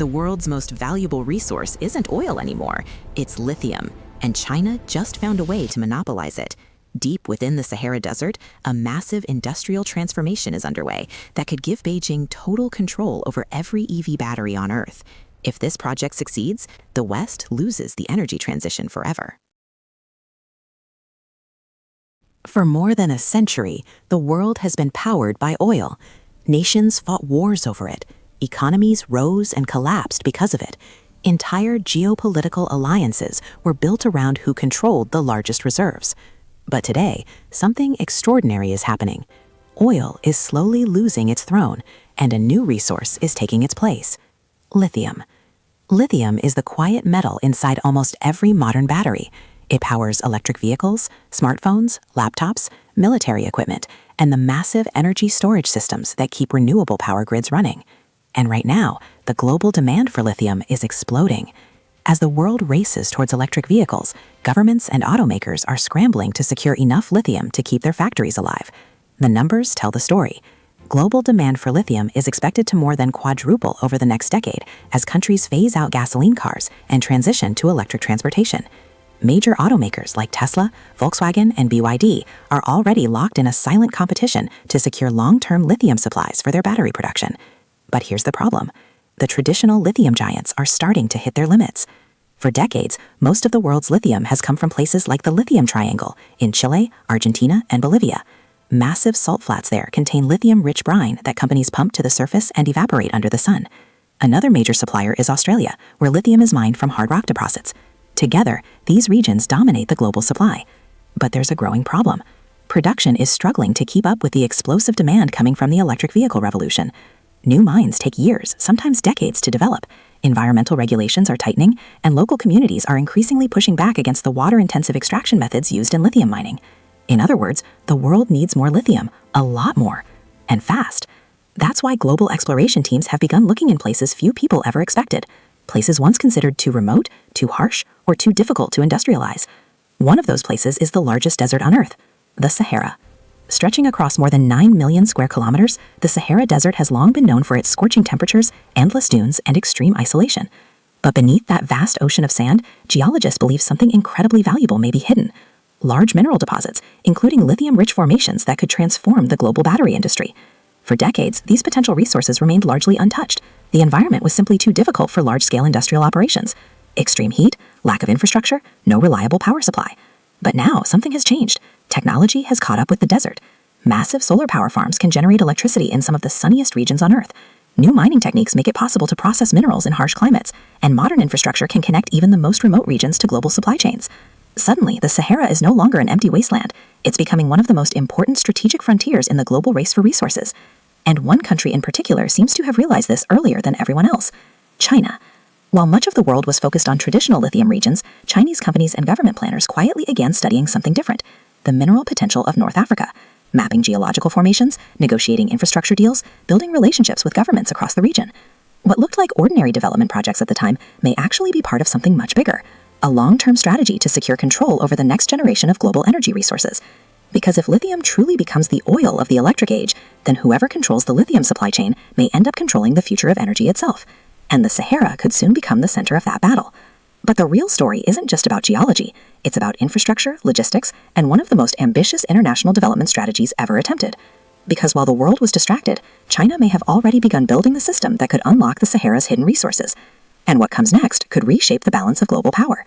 The world's most valuable resource isn't oil anymore, it's lithium, and China just found a way to monopolize it. Deep within the Sahara Desert, a massive industrial transformation is underway that could give Beijing total control over every EV battery on Earth. If this project succeeds, the West loses the energy transition forever. For more than a century, the world has been powered by oil. Nations fought wars over it. Economies rose and collapsed because of it. Entire geopolitical alliances were built around who controlled the largest reserves. But today, something extraordinary is happening. Oil is slowly losing its throne, and a new resource is taking its place: lithium. Lithium is the quiet metal inside almost every modern battery. It powers electric vehicles, smartphones, laptops, military equipment, and the massive energy storage systems that keep renewable power grids running. And right now, the global demand for lithium is exploding. As the world races towards electric vehicles, governments and automakers are scrambling to secure enough lithium to keep their factories alive. The numbers tell the story. Global demand for lithium is expected to more than quadruple over the next decade as countries phase out gasoline cars and transition to electric transportation. Major automakers like Tesla, Volkswagen, and BYD are already locked in a silent competition to secure long-term lithium supplies for their battery production. But here's the problem. The traditional lithium giants are starting to hit their limits. For decades, most of the world's lithium has come from places like the Lithium Triangle in Chile, Argentina, and Bolivia. Massive salt flats there contain lithium-rich brine that companies pump to the surface and evaporate under the sun. Another major supplier is Australia, where lithium is mined from hard rock deposits. Together, these regions dominate the global supply. But there's a growing problem. Production is struggling to keep up with the explosive demand coming from the electric vehicle revolution. New mines take years, sometimes decades, to develop. Environmental regulations are tightening, and local communities are increasingly pushing back against the water-intensive extraction methods used in lithium mining. In other words, the world needs more lithium, a lot more, and fast. That's why global exploration teams have begun looking in places few people ever expected, places once considered too remote, too harsh, or too difficult to industrialize. One of those places is the largest desert on Earth, the Sahara. Stretching across more than 9 million square kilometers, the Sahara Desert has long been known for its scorching temperatures, endless dunes, and extreme isolation. But beneath that vast ocean of sand, geologists believe something incredibly valuable may be hidden: large mineral deposits, including lithium-rich formations that could transform the global battery industry. For decades, these potential resources remained largely untouched. The environment was simply too difficult for large-scale industrial operations. Extreme heat, lack of infrastructure, no reliable power supply. But now, something has changed. Technology has caught up with the desert. Massive solar power farms can generate electricity in some of the sunniest regions on Earth. New mining techniques make it possible to process minerals in harsh climates, and modern infrastructure can connect even the most remote regions to global supply chains. Suddenly, the Sahara is no longer an empty wasteland. It's becoming one of the most important strategic frontiers in the global race for resources. And one country in particular seems to have realized this earlier than everyone else: China. While much of the world was focused on traditional lithium regions, Chinese companies and government planners quietly began studying something different: the mineral potential of North Africa. Mapping geological formations, negotiating infrastructure deals, building relationships with governments across the region. What looked like ordinary development projects at the time may actually be part of something much bigger: a long-term strategy to secure control over the next generation of global energy resources. Because if lithium truly becomes the oil of the electric age, then whoever controls the lithium supply chain may end up controlling the future of energy itself. And the Sahara could soon become the center of that battle. But the real story isn't just about geology. It's about infrastructure, logistics, and one of the most ambitious international development strategies ever attempted. Because while the world was distracted, China may have already begun building the system that could unlock the Sahara's hidden resources. And what comes next could reshape the balance of global power.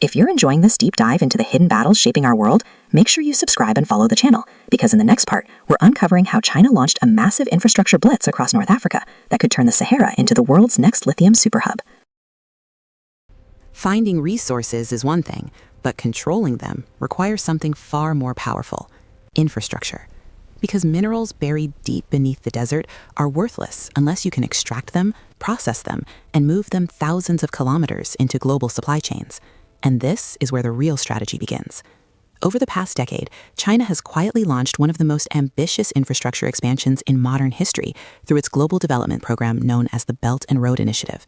If you're enjoying this deep dive into the hidden battles shaping our world, make sure you subscribe and follow the channel, because in the next part, we're uncovering how China launched a massive infrastructure blitz across North Africa that could turn the Sahara into the world's next lithium superhub. Finding resources is one thing, but controlling them requires something far more powerful: infrastructure. Because minerals buried deep beneath the desert are worthless unless you can extract them, process them, and move them thousands of kilometers into global supply chains. And this is where the real strategy begins. Over the past decade, China has quietly launched one of the most ambitious infrastructure expansions in modern history through its global development program known as the Belt and Road Initiative.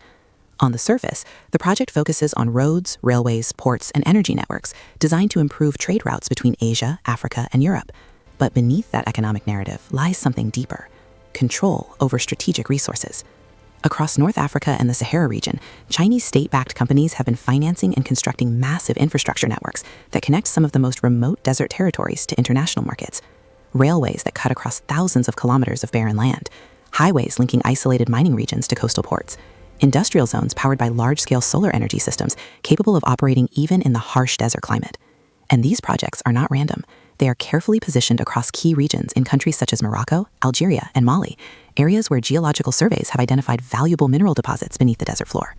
On the surface, the project focuses on roads, railways, ports, and energy networks designed to improve trade routes between Asia, Africa, and Europe. But beneath that economic narrative lies something deeper: control over strategic resources. Across North Africa and the Sahara region, Chinese state-backed companies have been financing and constructing massive infrastructure networks that connect some of the most remote desert territories to international markets. Railways that cut across thousands of kilometers of barren land, highways linking isolated mining regions to coastal ports, industrial zones powered by large-scale solar energy systems capable of operating even in the harsh desert climate. And these projects are not random. They are carefully positioned across key regions in countries such as Morocco, Algeria, and Mali, areas where geological surveys have identified valuable mineral deposits beneath the desert floor.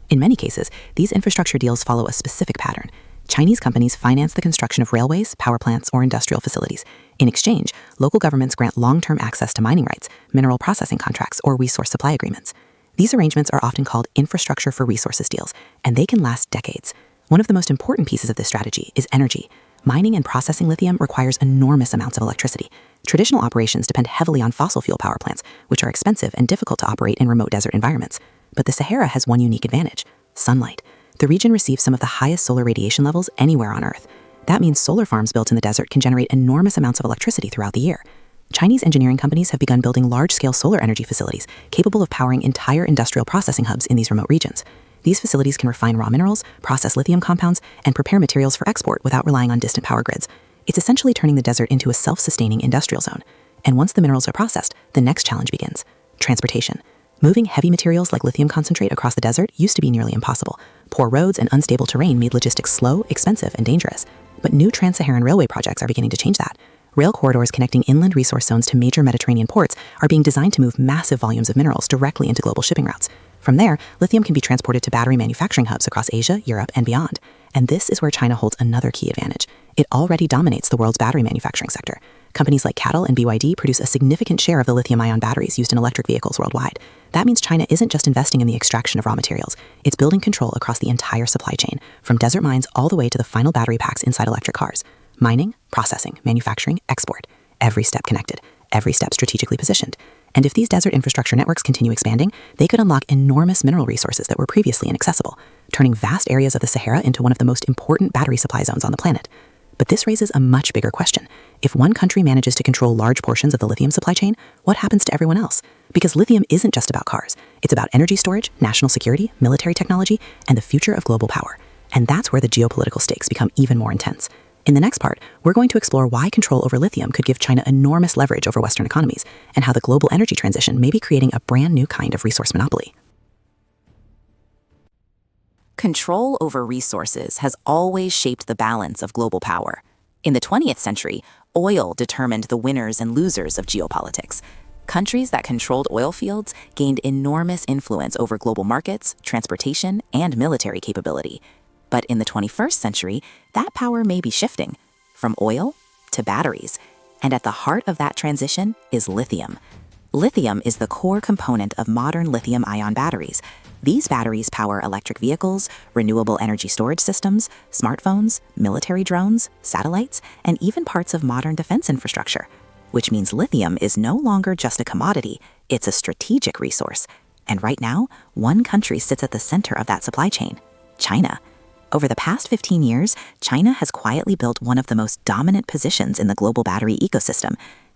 In many cases, these infrastructure deals follow a specific pattern. Chinese companies finance the construction of railways, power plants, or industrial facilities. In exchange, local governments grant long-term access to mining rights, mineral processing contracts, or resource supply agreements. These arrangements are often called infrastructure for resources deals, and they can last decades. One of the most important pieces of this strategy is energy. Mining and processing lithium requires enormous amounts of electricity. Traditional operations depend heavily on fossil fuel power plants, which are expensive and difficult to operate in remote desert environments. But the Sahara has one unique advantage: sunlight. The region receives some of the highest solar radiation levels anywhere on Earth. That means solar farms built in the desert can generate enormous amounts of electricity throughout the year. Chinese engineering companies have begun building large-scale solar energy facilities capable of powering entire industrial processing hubs in these remote regions. These facilities can refine raw minerals, process lithium compounds, and prepare materials for export without relying on distant power grids. It's essentially turning the desert into a self-sustaining industrial zone. And once the minerals are processed, the next challenge begins: transportation. Moving heavy materials like lithium concentrate across the desert used to be nearly impossible. Poor roads and unstable terrain made logistics slow, expensive, and dangerous. But new trans-Saharan railway projects are beginning to change that. Rail corridors connecting inland resource zones to major Mediterranean ports are being designed to move massive volumes of minerals directly into global shipping routes. From there, lithium can be transported to battery manufacturing hubs across Asia, Europe, and beyond. And this is where China holds another key advantage. It already dominates the world's battery manufacturing sector. Companies like CATL and BYD produce a significant share of the lithium-ion batteries used in electric vehicles worldwide. That means China isn't just investing in the extraction of raw materials. It's building control across the entire supply chain, from desert mines all the way to the final battery packs inside electric cars. Mining, processing, manufacturing, export. Every step connected, every step strategically positioned. And if these desert infrastructure networks continue expanding, they could unlock enormous mineral resources that were previously inaccessible, turning vast areas of the Sahara into one of the most important battery supply zones on the planet. But this raises a much bigger question. If one country manages to control large portions of the lithium supply chain, what happens to everyone else? Because lithium isn't just about cars. It's about energy storage, national security, military technology, and the future of global power. And that's where the geopolitical stakes become even more intense. In the next part, we're going to explore why control over lithium could give China enormous leverage over Western economies, and how the global energy transition may be creating a brand new kind of resource monopoly. Control over resources has always shaped the balance of global power. In the 20th century, oil determined the winners and losers of geopolitics. Countries that controlled oil fields gained enormous influence over global markets, transportation, and military capability. But in the 21st century, that power may be shifting from oil to batteries. And at the heart of that transition is lithium. Lithium is the core component of modern lithium-ion batteries. These batteries power electric vehicles, renewable energy storage systems, smartphones, military drones, satellites, and even parts of modern defense infrastructure. Which means lithium is no longer just a commodity, it's a strategic resource. And right now, one country sits at the center of that supply chain: China. Over the past 15 years, China has quietly built one of the most dominant positions in the global battery ecosystem.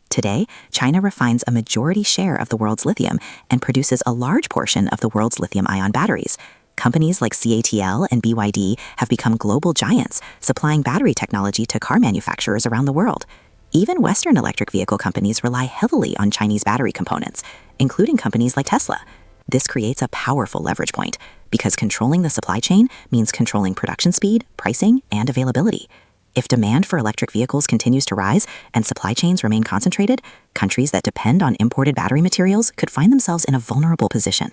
Today, China refines a majority share of the world's lithium and produces a large portion of the world's lithium-ion batteries. Companies like CATL and BYD have become global giants, supplying battery technology to car manufacturers around the world. Even Western electric vehicle companies rely heavily on Chinese battery components, including companies like Tesla. This creates a powerful leverage point, because controlling the supply chain means controlling production speed, pricing, and availability. If demand for electric vehicles continues to rise and supply chains remain concentrated, countries that depend on imported battery materials could find themselves in a vulnerable position.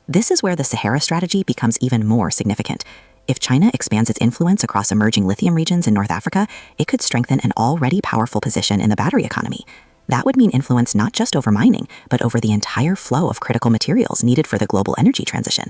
This is where the Sahara strategy becomes even more significant. If China expands its influence across emerging lithium regions in North Africa, it could strengthen an already powerful position in the battery economy. That would mean influence not just over mining, but over the entire flow of critical materials needed for the global energy transition.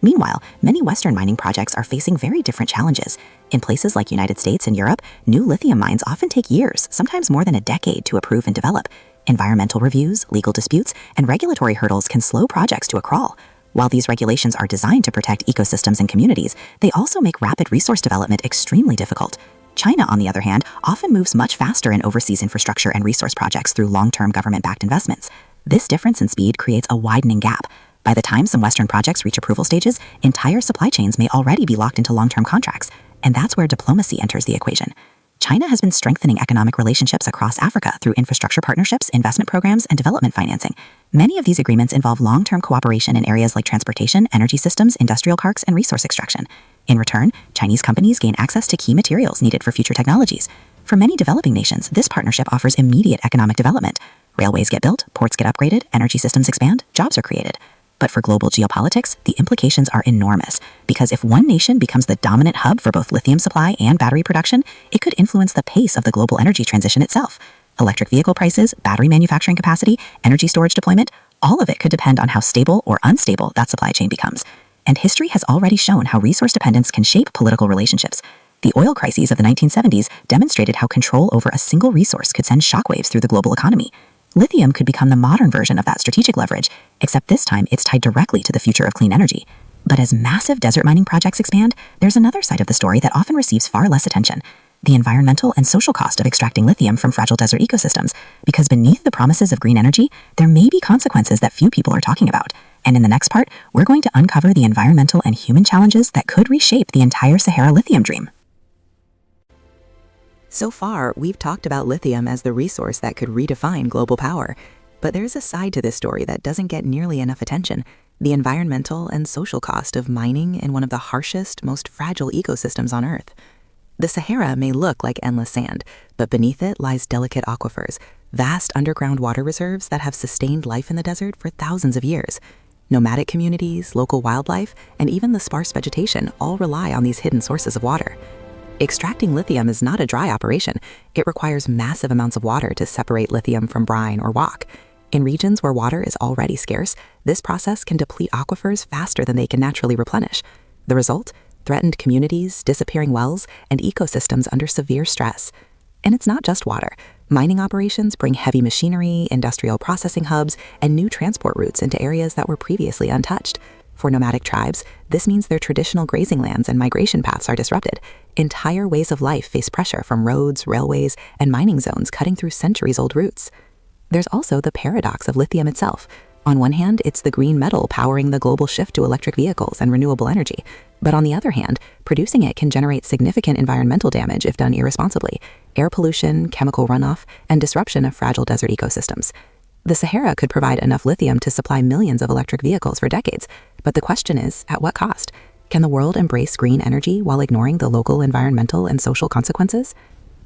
Meanwhile, many Western mining projects are facing very different challenges. In places like United States and Europe, new lithium mines often take years, sometimes more than a decade, to approve and develop. Environmental reviews, legal disputes, and regulatory hurdles can slow projects to a crawl. While these regulations are designed to protect ecosystems and communities, they also make rapid resource development extremely difficult. China, on the other hand, often moves much faster in overseas infrastructure and resource projects through long-term government-backed investments. This difference in speed creates a widening gap. By the time some Western projects reach approval stages, entire supply chains may already be locked into long-term contracts, and that's where diplomacy enters the equation. China has been strengthening economic relationships across Africa through infrastructure partnerships, investment programs, and development financing. Many of these agreements involve long-term cooperation in areas like transportation, energy systems, industrial parks, and resource extraction. In return, Chinese companies gain access to key materials needed for future technologies. For many developing nations, this partnership offers immediate economic development. Railways get built, ports get upgraded, energy systems expand, jobs are created. But for global geopolitics, the implications are enormous, because if one nation becomes the dominant hub for both lithium supply and battery production, it could influence the pace of the global energy transition itself. Electric vehicle prices, battery manufacturing capacity, energy storage deployment, all of it could depend on how stable or unstable that supply chain becomes. And history has already shown how resource dependence can shape political relationships. The oil crises of the 1970s demonstrated how control over a single resource could send shockwaves through the global economy. Lithium could become the modern version of that strategic leverage, except this time it's tied directly to the future of clean energy. But as massive desert mining projects expand, there's another side of the story that often receives far less attention: the environmental and social cost of extracting lithium from fragile desert ecosystems, because beneath the promises of green energy, there may be consequences that few people are talking about. And in the next part, we're going to uncover the environmental and human challenges that could reshape the entire Sahara lithium dream. So far, we've talked about lithium as the resource that could redefine global power. But there's a side to this story that doesn't get nearly enough attention: the environmental and social cost of mining in one of the harshest, most fragile ecosystems on Earth. The Sahara may look like endless sand, but beneath it lies delicate aquifers, vast underground water reserves that have sustained life in the desert for thousands of years. Nomadic communities, local wildlife, and even the sparse vegetation all rely on these hidden sources of water. Extracting lithium is not a dry operation. It requires massive amounts of water to separate lithium from brine or rock. In regions where water is already scarce, this process can deplete aquifers faster than they can naturally replenish. The result? Threatened communities, disappearing wells, and ecosystems under severe stress. And it's not just water. Mining operations bring heavy machinery, industrial processing hubs, and new transport routes into areas that were previously untouched. For nomadic tribes, this means their traditional grazing lands and migration paths are disrupted. Entire ways of life face pressure from roads, railways, and mining zones cutting through centuries-old routes. There's also the paradox of lithium itself. On one hand, it's the green metal powering the global shift to electric vehicles and renewable energy. But on the other hand, producing it can generate significant environmental damage if done irresponsibly: air pollution, chemical runoff, and disruption of fragile desert ecosystems. The Sahara could provide enough lithium to supply millions of electric vehicles for decades, but the question is, at what cost? Can the world embrace green energy while ignoring the local environmental and social consequences?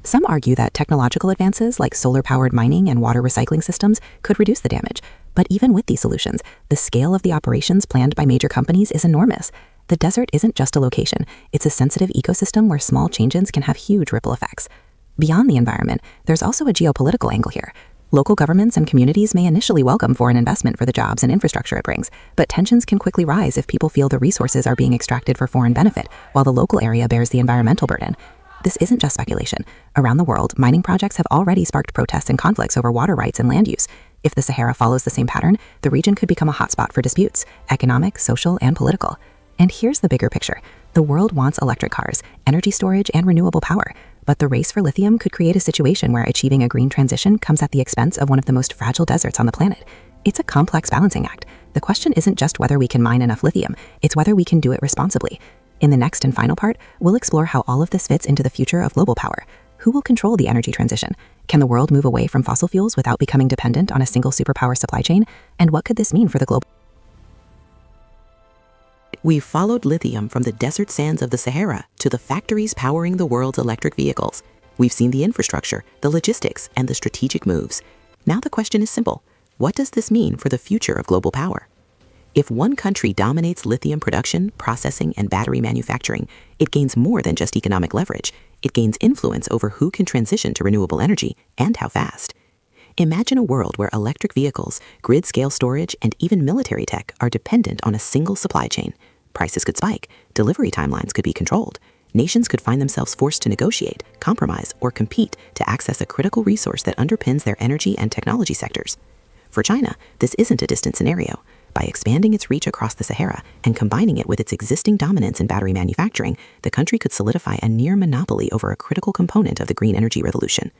Some argue that technological advances like solar-powered mining and water recycling systems could reduce the damage, but even with these solutions, the scale of the operations planned by major companies is enormous. The desert isn't just a location, it's a sensitive ecosystem where small changes can have huge ripple effects. Beyond the environment, there's also a geopolitical angle here. Local governments and communities may initially welcome foreign investment for the jobs and infrastructure it brings, but tensions can quickly rise if people feel the resources are being extracted for foreign benefit, while the local area bears the environmental burden. This isn't just speculation. Around the world, mining projects have already sparked protests and conflicts over water rights and land use. If the Sahara follows the same pattern, the region could become a hotspot for disputes: economic, social, and political. And here's the bigger picture. The world wants electric cars, energy storage, and renewable power. But the race for lithium could create a situation where achieving a green transition comes at the expense of one of the most fragile deserts on the planet. It's a complex balancing act. The question isn't just whether we can mine enough lithium, it's whether we can do it responsibly. In the next and final part, we'll explore how all of this fits into the future of global power. Who will control the energy transition? Can the world move away from fossil fuels without becoming dependent on a single superpower supply chain? And what could this mean for the global? We've followed lithium from the desert sands of the Sahara to the factories powering the world's electric vehicles. We've seen the infrastructure, the logistics, and the strategic moves. Now the question is simple: what does this mean for the future of global power? If one country dominates lithium production, processing, and battery manufacturing, it gains more than just economic leverage. It gains influence over who can transition to renewable energy and how fast. Imagine a world where electric vehicles, grid-scale storage, and even military tech are dependent on a single supply chain. Prices could spike, delivery timelines could be controlled, nations could find themselves forced to negotiate, compromise, or compete to access a critical resource that underpins their energy and technology sectors. For China, this isn't a distant scenario. By expanding its reach across the Sahara and combining it with its existing dominance in battery manufacturing, the country could solidify a near monopoly over a critical component of the green energy revolution.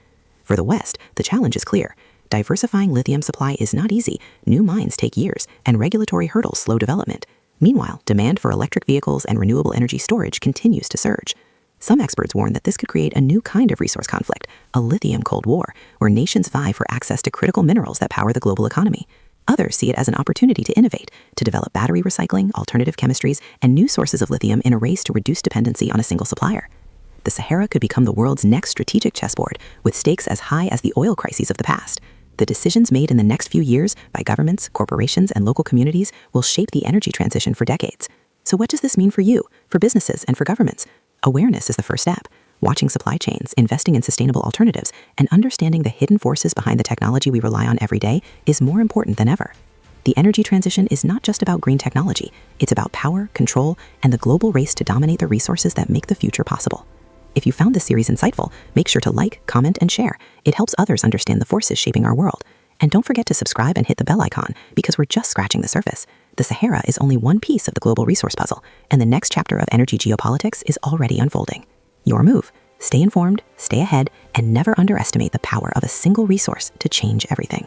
For the West, the challenge is clear. diversifying lithium supply is not easy. New mines take years, and regulatory hurdles slow development. Meanwhile, demand for electric vehicles and renewable energy storage continues to surge. Some experts warn that this could create a new kind of resource conflict, a lithium Cold War, where nations vie for access to critical minerals that power the global economy. Others see it as an opportunity to innovate, to develop battery recycling, alternative chemistries, and new sources of lithium in a race to reduce dependency on a single supplier. The Sahara could become the world's next strategic chessboard, with stakes as high as the oil crises of the past. The decisions made in the next few years by governments, corporations, and local communities will shape the energy transition for decades. So what does this mean for you, for businesses, and for governments? Awareness is the first step. Watching supply chains, investing in sustainable alternatives, and understanding the hidden forces behind the technology we rely on every day is more important than ever. The energy transition is not just about green technology. It's about power, control, and the global race to dominate the resources that make the future possible. If you found this series insightful, make sure to like, comment, and share. It helps others understand the forces shaping our world. And don't forget to subscribe and hit the bell icon, because we're just scratching the surface. The Sahara is only one piece of the global resource puzzle, and the next chapter of energy geopolitics is already unfolding. Your move. Stay informed, stay ahead, and never underestimate the power of a single resource to change everything.